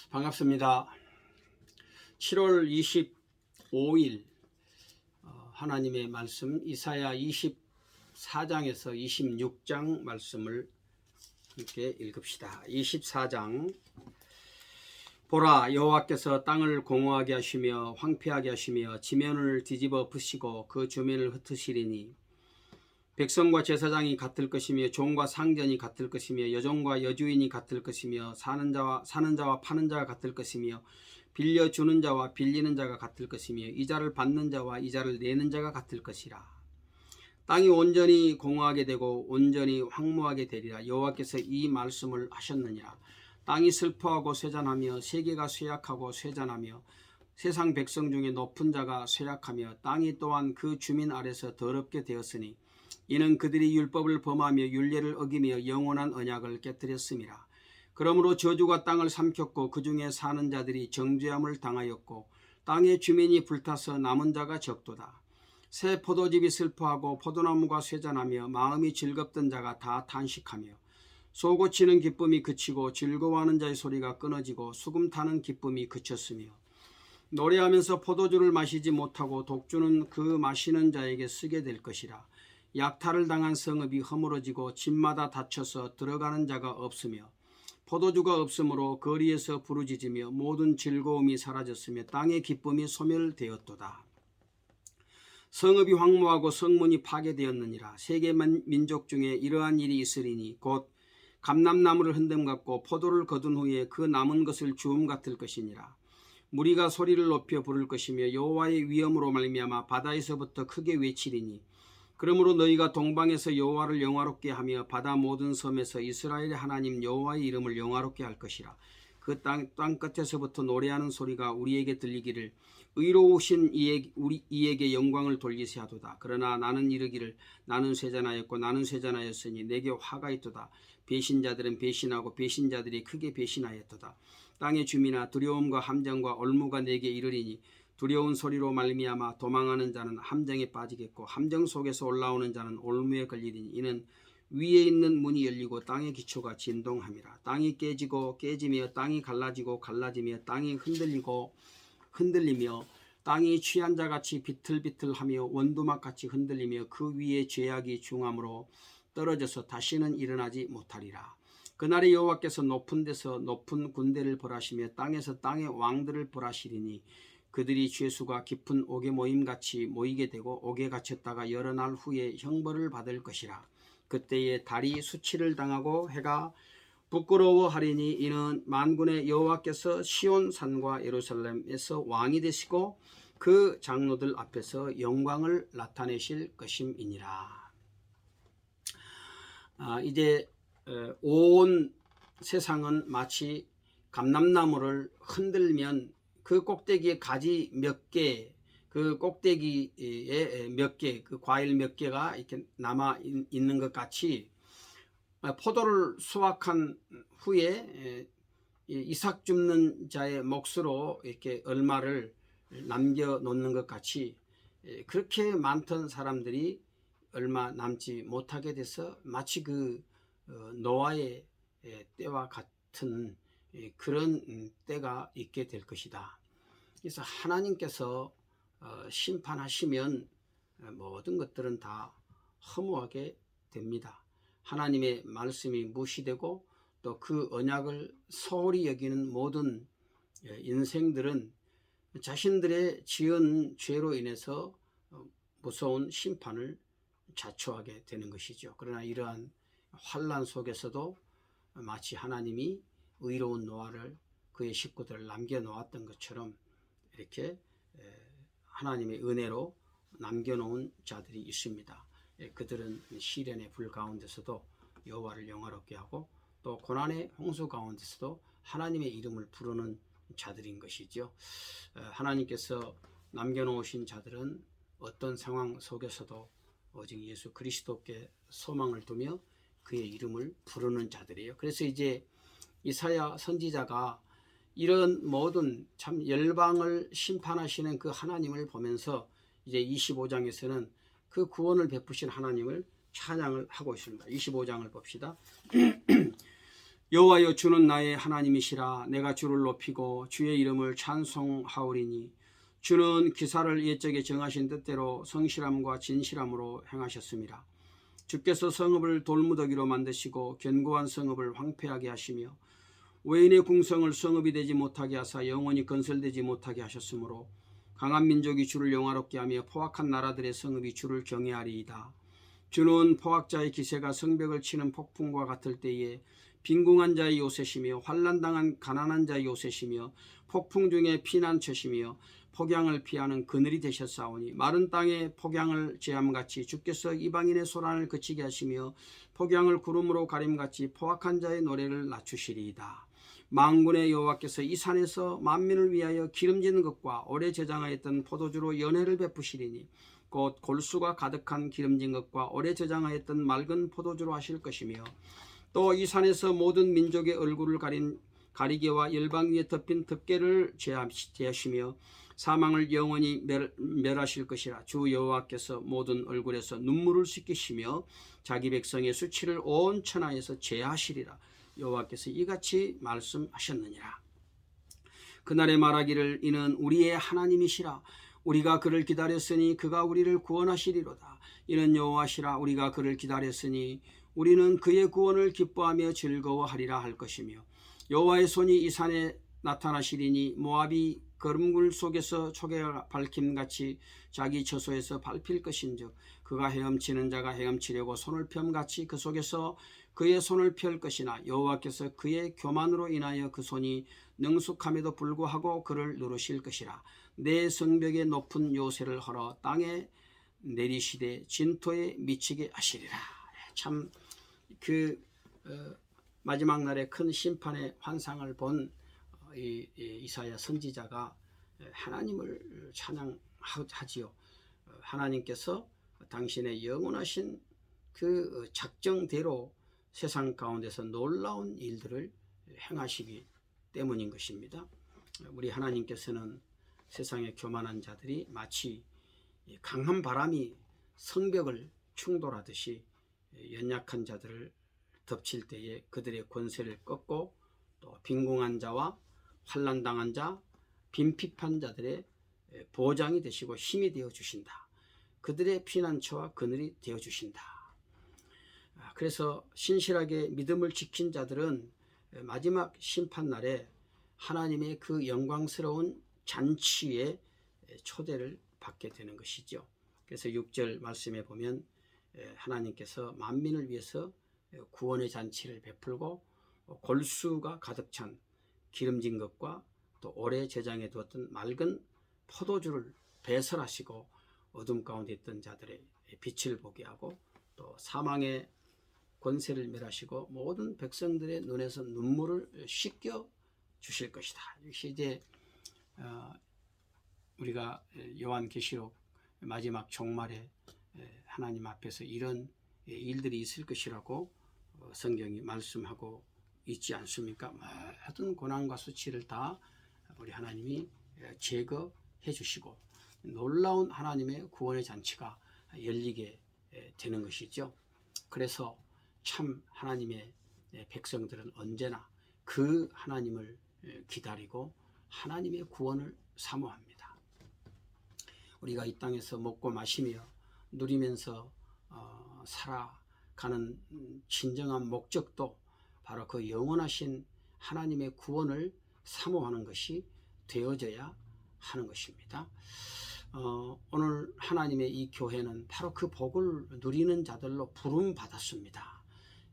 반갑습니다. 7월 25일 하나님의 말씀 이사야 24장에서 26장 말씀을 함께 읽읍시다. 24장 보라, 여호와께서 땅을 공허하게 하시며 황폐하게 하시며 지면을 뒤집어 부시고 그 주면을 흩으시리니 백성과 제사장이 같을 것이며 종과 상전이 같을 것이며 여종과 여주인이 같을 것이며 사는 자와 파는 자가 같을 것이며 빌려주는 자와 빌리는 자가 같을 것이며 이자를 받는 자와 이자를 내는 자가 같을 것이라. 땅이 온전히 공허하게 되고 온전히 황무하게 되리라. 여호와께서 이 말씀을 하셨느니라. 땅이 슬퍼하고 쇠잔하며 세계가 쇠약하고 쇠잔하며 세상 백성 중에 높은 자가 쇠약하며 땅이 또한 그 주민 아래서 더럽게 되었으니 이는 그들이 율법을 범하며 율례를 어기며 영원한 언약을 깨뜨렸음이라. 그러므로 저주가 땅을 삼켰고 그 중에 사는 자들이 정죄함을 당하였고 땅의 주민이 불타서 남은 자가 적도다. 새 포도즙이 슬퍼하고 포도나무가 쇠잔하며 마음이 즐겁던 자가 다 탄식하며 쏘고치는 기쁨이 그치고 즐거워하는 자의 소리가 끊어지고 수금 타는 기쁨이 그쳤으며 노래하면서 포도주를 마시지 못하고 독주는 그 마시는 자에게 쓰게 될 것이라. 약탈을 당한 성읍이 허물어지고 집마다 닫혀서 들어가는 자가 없으며 포도주가 없으므로 거리에서 부르짖으며 모든 즐거움이 사라졌으며 땅의 기쁨이 소멸되었도다. 성읍이 황무하고 성문이 파괴되었느니라. 세계 민족 중에 이러한 일이 있으리니 곧 감람나무를 흔듦 같고 포도를 거둔 후에 그 남은 것을 주움 같을 것이니라. 무리가 소리를 높여 부를 것이며 여호와의 위엄으로 말미암아 바다에서부터 크게 외치리니 그러므로 너희가 동방에서 여호와를 영화롭게 하며 바다 모든 섬에서 이스라엘의 하나님 여호와의 이름을 영화롭게 할 것이라. 그 땅 끝에서부터 노래하는 소리가 우리에게 들리기를 의로우신 이에게 영광을 돌리세 하도다. 그러나 나는 이르기를 나는 쇠잔하였고 나는 쇠잔하였으니 내게 화가 있도다. 배신자들은 배신하고 배신자들이 크게 배신하였도다. 땅의 주민아, 두려움과 함정과 올무가 내게 이르리니 두려운 소리로 말미암아 도망하는 자는 함정에 빠지겠고 함정 속에서 올라오는 자는 올무에 걸리리니 이는 위에 있는 문이 열리고 땅의 기초가 진동함이라. 땅이 깨지고 깨지며 땅이 갈라지고 갈라지며 땅이 흔들리며 땅이 취한 자같이 비틀비틀하며 원두막같이 흔들리며 그 위에 죄악이 중함으로 떨어져서 다시는 일어나지 못하리라. 그날에 여호와께서 높은 데서 높은 군대를 벌하시며 땅에서 땅의 왕들을 벌하시리니 그들이 죄수가 깊은 옥에 모임같이 모이게 되고 옥에 갇혔다가 여러 날 후에 형벌을 받을 것이라. 그때에 달이 수치를 당하고 해가 부끄러워하리니 이는 만군의 여호와께서 시온 산과 예루살렘에서 왕이 되시고 그 장로들 앞에서 영광을 나타내실 것임이니라. 이제 온 세상은 마치 감람나무를 흔들면 그 꼭대기에 가지 몇 개, 그 꼭대기에 몇 개, 그 과일 몇 개가 이렇게 남아 있는 것 같이 포도를 수확한 후에 이삭 줍는 자의 몫으로 이렇게 얼마를 남겨 놓는 것 같이 그렇게 많던 사람들이 얼마 남지 못하게 돼서 마치 그 노아의 때와 같은 그런 때가 있게 될 것이다. 그래서 하나님께서 심판하시면 모든 것들은 다 허무하게 됩니다. 하나님의 말씀이 무시되고 또 그 언약을 소홀히 여기는 모든 인생들은 자신들의 지은 죄로 인해서 무서운 심판을 자초하게 되는 것이죠. 그러나 이러한 환난 속에서도 마치 하나님이 의로운 노아를 그의 식구들을 남겨놓았던 것처럼 이렇게 하나님의 은혜로 남겨놓은 자들이 있습니다. 그들은 시련의 불 가운데서도 여호와를 영화롭게 하고 또 고난의 홍수 가운데서도 하나님의 이름을 부르는 자들인 것이죠. 하나님께서 남겨놓으신 자들은 어떤 상황 속에서도 오직 예수 그리스도께 소망을 두며 그의 이름을 부르는 자들이에요. 그래서 이제 이사야 선지자가 이런 모든 참 열방을 심판하시는 그 하나님을 보면서 이제 25장에서는 그 구원을 베푸신 하나님을 찬양을 하고 있습니다. 25장을 봅시다. 여호와여, 주는 나의 하나님이시라. 내가 주를 높이고 주의 이름을 찬송하오리니 주는 기사를 옛적에 정하신 뜻대로 성실함과 진실함으로 행하셨습니다. 주께서 성읍을 돌무더기로 만드시고 견고한 성읍을 황폐하게 하시며 외인의 궁성을 성읍이 되지 못하게 하사 영원히 건설되지 못하게 하셨으므로 강한 민족이 주를 영화롭게 하며 포악한 나라들의 성읍이 주를 경외하리이다. 주는 포악자의 기세가 성벽을 치는 폭풍과 같을 때에 빈궁한 자의 요새시며 환난당한 가난한 자의 요새시며 폭풍 중에 피난처시며 폭양을 피하는 그늘이 되셨사오니 마른 땅에 폭양을 제함같이 주께서 이방인의 소란을 그치게 하시며 폭양을 구름으로 가림같이 포악한 자의 노래를 낮추시리이다. 만군의 여호와께서 이 산에서 만민을 위하여 기름진 것과 오래 저장하였던 포도주로 연회를 베푸시리니 곧 골수가 가득한 기름진 것과 오래 저장하였던 맑은 포도주로 하실 것이며 또 이 산에서 모든 민족의 얼굴을 가린 가리개와 열방 위에 덮인 덮개를 제하시며 사망을 영원히 멸하실 것이라. 주 여호와께서 모든 얼굴에서 눈물을 씻기시며 자기 백성의 수치를 온 천하에서 제하시리라. 여호와께서 이같이 말씀하셨느니라. 그날에 말하기를 이는 우리의 하나님이시라. 우리가 그를 기다렸으니 그가 우리를 구원하시리로다. 이는 여호와시라. 우리가 그를 기다렸으니 우리는 그의 구원을 기뻐하며 즐거워하리라 할 것이며 여호와의 손이 이 산에 나타나시리니 모압이 거름굴 속에서 초계가 밝힘같이 자기 처소에서 밟힐 것인즉 그가 헤엄치는 자가 헤엄치려고 손을 펴같이 그 속에서 그의 손을 펼 것이나 여호와께서 그의 교만으로 인하여 그 손이 능숙함에도 불구하고 그를 누르실 것이라. 내 성벽의 높은 요새를 헐어 땅에 내리시되 진토에 미치게 하시리라. 참 마지막 날의 큰 심판의 환상을 본 이사야 선지자가 하나님을 찬양하지요. 하나님께서 당신의 영원하신 그 작정대로 세상 가운데서 놀라운 일들을 행하시기 때문인 것입니다. 우리 하나님께서는 세상의 교만한 자들이 마치 강한 바람이 성벽을 충돌하듯이 연약한 자들을 덮칠 때에 그들의 권세를 꺾고 또 빈궁한 자와 환난당한 자, 빈핍한 자들의 보장이 되시고 힘이 되어 주신다. 그들의 피난처와 그늘이 되어 주신다. 그래서 신실하게 믿음을 지킨 자들은 마지막 심판날에 하나님의 그 영광스러운 잔치에 초대를 받게 되는 것이죠. 그래서 6절 말씀에 보면 하나님께서 만민을 위해서 구원의 잔치를 베풀고 골수가 가득 찬 기름진 것과 또 오래 저장해 두었던 맑은 포도주를 배설하시고 어둠 가운데 있던 자들의 빛을 보게 하고 또 사망의 권세를 멸하시고 모든 백성들의 눈에서 눈물을 씻겨 주실 것이다. 역시 이제 우리가 요한계시록 마지막 종말에 하나님 앞에서 이런 일들이 있을 것이라고 성경이 말씀하고 있지 않습니까? 모든 고난과 수치를 다 우리 하나님이 제거해 주시고 놀라운 하나님의 구원의 잔치가 열리게 되는 것이죠. 그래서 참 하나님의 백성들은 언제나 그 하나님을 기다리고 하나님의 구원을 사모합니다. 우리가 이 땅에서 먹고 마시며 누리면서 살아가는 진정한 목적도 바로 그 영원하신 하나님의 구원을 사모하는 것이 되어져야 하는 것입니다. 오늘 하나님의 이 교회는 바로 그 복을 누리는 자들로 부름받았습니다.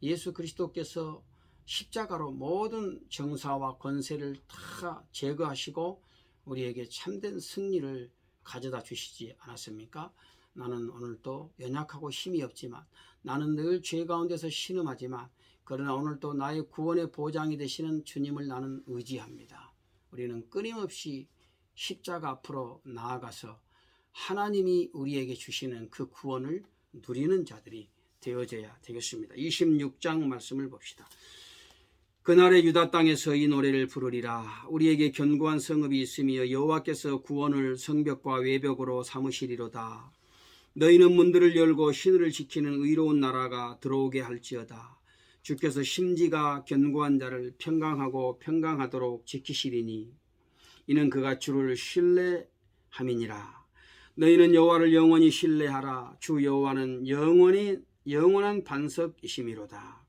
예수 그리스도께서 십자가로 모든 정사와 권세를 다 제거하시고 우리에게 참된 승리를 가져다 주시지 않았습니까? 나는 오늘도 연약하고 힘이 없지만 나는 늘 죄 가운데서 신음하지만 그러나 오늘도 나의 구원의 보장이 되시는 주님을 나는 의지합니다. 우리는 끊임없이 십자가 앞으로 나아가서 하나님이 우리에게 주시는 그 구원을 누리는 자들이 되어져야 되겠습니다. 26장 말씀을 봅시다. 그날의 유다 땅에서 이 노래를 부르리라. 우리에게 견고한 성읍이 있으며 여호와께서 구원을 성벽과 외벽으로 삼으시리로다. 너희는 문들을 열고 신을 지키는 의로운 나라가 들어오게 할지어다. 주께서 심지가 견고한 자를 평강하고 평강하도록 지키시리니 이는 그가 주를 신뢰함이니라. 너희는 여호와를 영원히 신뢰하라. 주 여호와는 영원한 반석이심이로다.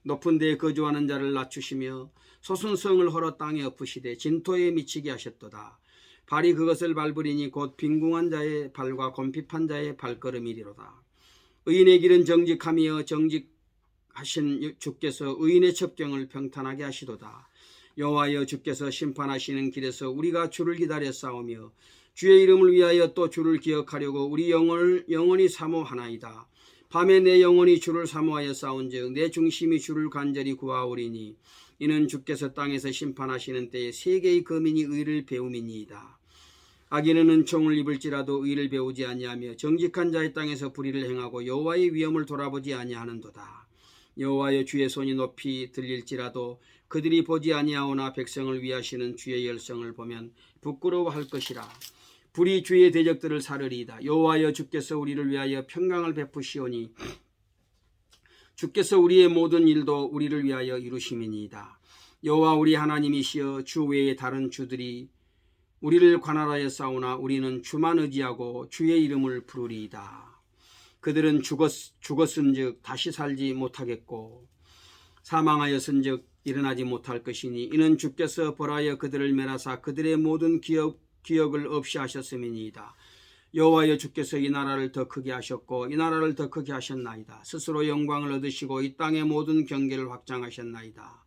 높은 데에 거주하는 자를 낮추시며 솟은 성을 헐어 땅에 엎으시되 진토에 미치게 하셨도다. 발이 그것을 밟으리니 곧 빈궁한 자의 발과 곰핍한 자의 발걸음이리로다. 의인의 길은 정직함이여 정직하신 주께서 의인의 첩경을 평탄하게 하시도다. 여호와여 주께서 심판하시는 길에서 우리가 주를 기다려 싸우며 주의 이름을 위하여 또 주를 기억하려고 우리 영원히 사모하나이다. 밤에 내 영혼이 주를 사모하여 싸운즉 내 중심이 주를 간절히 구하오리니 이는 주께서 땅에서 심판하시는 때에 세계의 거민이 의를 배움이니이다. 악인은 은총을 입을지라도 의를 배우지 아니하며 정직한 자의 땅에서 불의를 행하고 여호와의 위엄을 돌아보지 아니하는도다. 여호와여 주의 손이 높이 들릴지라도 그들이 보지 아니하오나 백성을 위하시는 주의 열성을 보면 부끄러워할 것이라. 불이 주의 대적들을 사르리이다. 여호와여 주께서 우리를 위하여 평강을 베푸시오니 주께서 우리의 모든 일도 우리를 위하여 이루심이니이다. 여호와 우리 하나님이시여 주 외에 다른 주들이 우리를 관할하여 싸우나 우리는 주만 의지하고 주의 이름을 부르리이다. 그들은 죽었은즉 다시 살지 못하겠고 사망하였은즉 일어나지 못할 것이니 이는 주께서 벌하여 그들을 멸하사 그들의 모든 기억을 없이 하셨음이니이다. 여호와여 주께서 이 나라를 더 크게 하셨고 이 나라를 더 크게 하셨나이다. 스스로 영광을 얻으시고 이 땅의 모든 경계를 확장하셨나이다.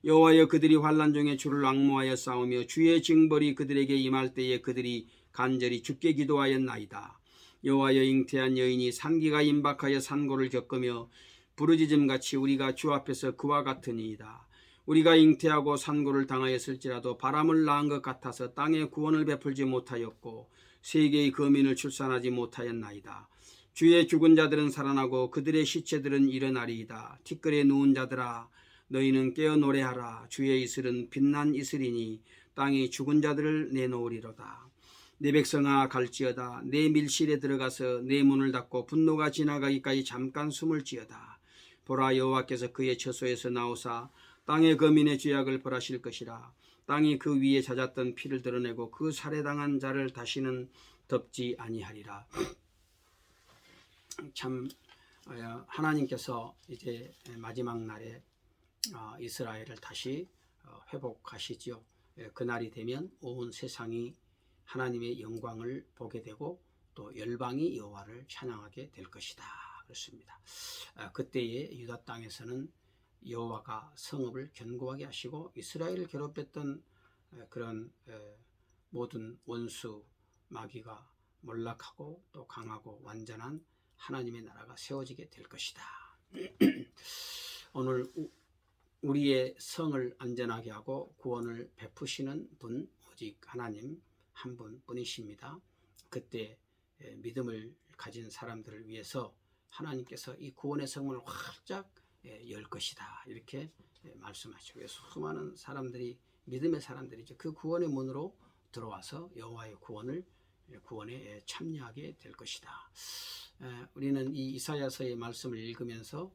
여호와여 그들이 환난 중에 주를 앙모하여 싸우며 주의 징벌이 그들에게 임할 때에 그들이 간절히 주께 기도하였나이다. 여호와여 잉태한 여인이 산기가 임박하여 산고를 겪으며 부르짖음같이 우리가 주 앞에서 그와 같으니이다. 우리가 잉태하고 산고를 당하였을지라도 바람을 낳은 것 같아서 땅에 구원을 베풀지 못하였고 세계의 거민을 출산하지 못하였나이다. 주의 죽은 자들은 살아나고 그들의 시체들은 일어나리이다. 티끌에 누운 자들아 너희는 깨어 노래하라. 주의 이슬은 빛난 이슬이니 땅이 죽은 자들을 내놓으리로다. 내 백성아 갈지어다. 내 밀실에 들어가서 내 문을 닫고 분노가 지나가기까지 잠깐 숨을 지어다. 보라 여호와께서 그의 처소에서 나오사 땅의 거민의 죄악을 벌하실 것이라. 땅이 그 위에 잦았던 피를 드러내고 그 살해당한 자를 다시는 덮지 아니하리라. 참 하나님께서 이제 마지막 날에 이스라엘을 다시 회복하시지요. 그날이 되면 온 세상이 하나님의 영광을 보게 되고 또 열방이 여호와를 찬양하게 될 것이다. 그렇습니다. 그때에 유다 땅에서는 여호와가 성읍을 견고하게 하시고 이스라엘을 괴롭혔던 그런 모든 원수 마귀가 몰락하고 또 강하고 완전한 하나님의 나라가 세워지게 될 것이다. 오늘 우리의 성을 안전하게 하고 구원을 베푸시는 분 오직 하나님 한 분뿐이십니다. 그때 믿음을 가진 사람들을 위해서 하나님께서 이 구원의 성문을 활짝 열 것이다. 이렇게 말씀하시죠. 그래서 수많은 사람들이 믿음의 사람들이 그 구원의 문으로 들어와서 여호와의 구원에 참여하게 될 것이다. 우리는 이 이사야서의 말씀을 읽으면서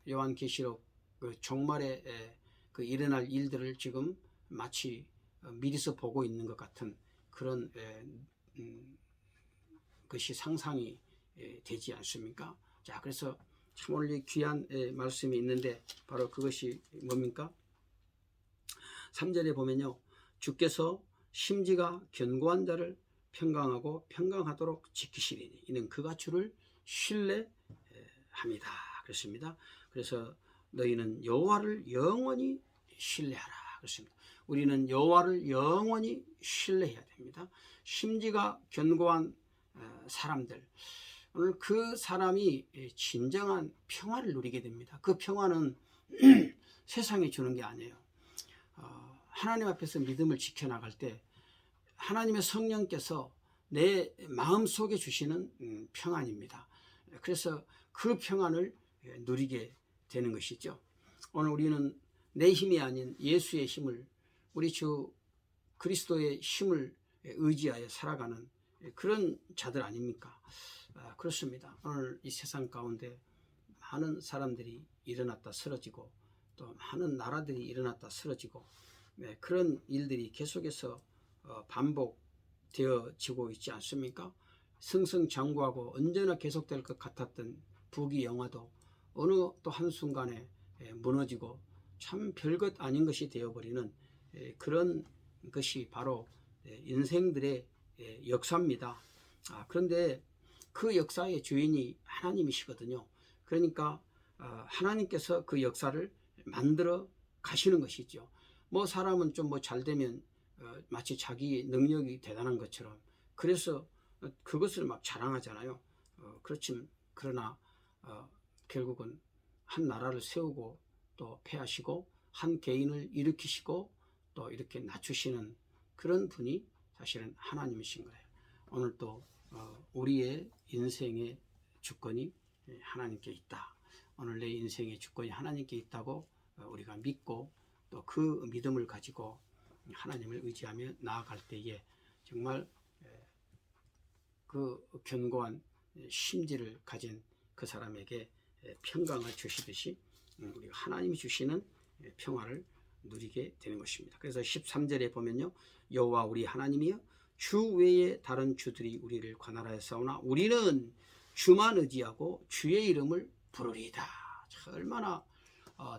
요한계시록 그 종말에 그 일어날 일들을 지금 마치 미리서 보고 있는 것 같은 그런 것이 상상이 되지 않습니까? 자, 그래서 참 오늘 귀한 말씀이 있는데 바로 그것이 뭡니까? 3절에 보면요. 주께서 심지가 견고한 자를 평강하고 평강하도록 지키시리니 이는 그가 주를 신뢰합니다. 그렇습니다. 그래서 너희는 여호와를 영원히 신뢰하라. 그렇습니다. 우리는 여호와를 영원히 신뢰해야 됩니다. 심지가 견고한 사람들, 오늘 그 사람이 진정한 평화를 누리게 됩니다. 그 평화는 세상이 주는 게 아니에요. 하나님 앞에서 믿음을 지켜나갈 때 하나님의 성령께서 내 마음속에 주시는 평안입니다. 그래서 그 평안을 누리게 되는 것이죠. 오늘 우리는 내 힘이 아닌 예수의 힘을, 우리 주 그리스도의 힘을 의지하여 살아가는 그런 자들 아닙니까? 그렇습니다. 오늘 이 세상 가운데 많은 사람들이 일어났다 쓰러지고 또 많은 나라들이 일어났다 쓰러지고 그런 일들이 계속해서 반복되어지고 있지 않습니까? 승승장구하고 언제나 계속될 것 같았던 북이 영화도 어느 또 한순간에 무너지고 참 별것 아닌 것이 되어버리는 그런 것이 바로 인생들의 역사입니다. 그런데 그 역사의 주인이 하나님이시거든요. 그러니까 하나님께서 그 역사를 만들어 가시는 것이죠. 뭐 사람은 좀 뭐 잘 되면 마치 자기 능력이 대단한 것처럼 그래서 그것을 막 자랑하잖아요. 그러나 결국은 한 나라를 세우고 또 패하시고 한 개인을 일으키시고 또 이렇게 낮추시는 그런 분이 사실은 하나님이신 거예요. 오늘 또 우리의 인생의 주권이 하나님께 있다. 오늘 내 인생의 주권이 하나님께 있다고 우리가 믿고 또 그 믿음을 가지고 하나님을 의지하며 나아갈 때에 정말 그 견고한 심지를 가진 그 사람에게 평강을 주시듯이 우리가 하나님이 주시는 평화를 누리게 되는 것입니다. 그래서 13절에 보면요, 여호와 우리 하나님이여 주 외에 다른 주들이 우리를 관할하여 싸우나 우리는 주만 의지하고 주의 이름을 부르리이다. 얼마나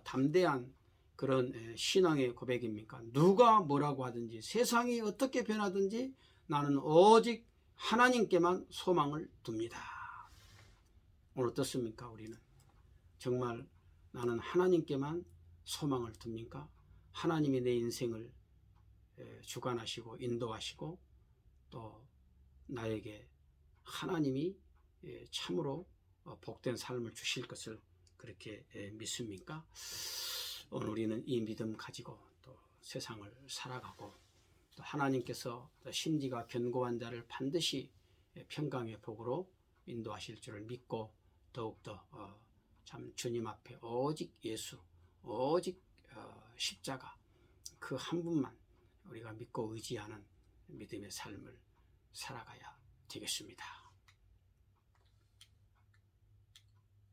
담대한 그런 신앙의 고백입니까? 누가 뭐라고 하든지 세상이 어떻게 변하든지 나는 오직 하나님께만 소망을 둡니다. 오늘 어떻습니까? 우리는 정말 나는 하나님께만 소망을 둡니까? 하나님이 내 인생을 주관하시고 인도하시고 또 나에게 하나님이 참으로 복된 삶을 주실 것을 그렇게 믿습니까? 오늘 우리는 이 믿음 가지고 또 세상을 살아가고 또 하나님께서 심지가 견고한 자를 반드시 평강의 복으로 인도하실 줄을 믿고 더욱더 참 주님 앞에 오직 예수, 오직 십자가 그 한 분만 우리가 믿고 의지하는 믿음의 삶을 살아가야 되겠습니다.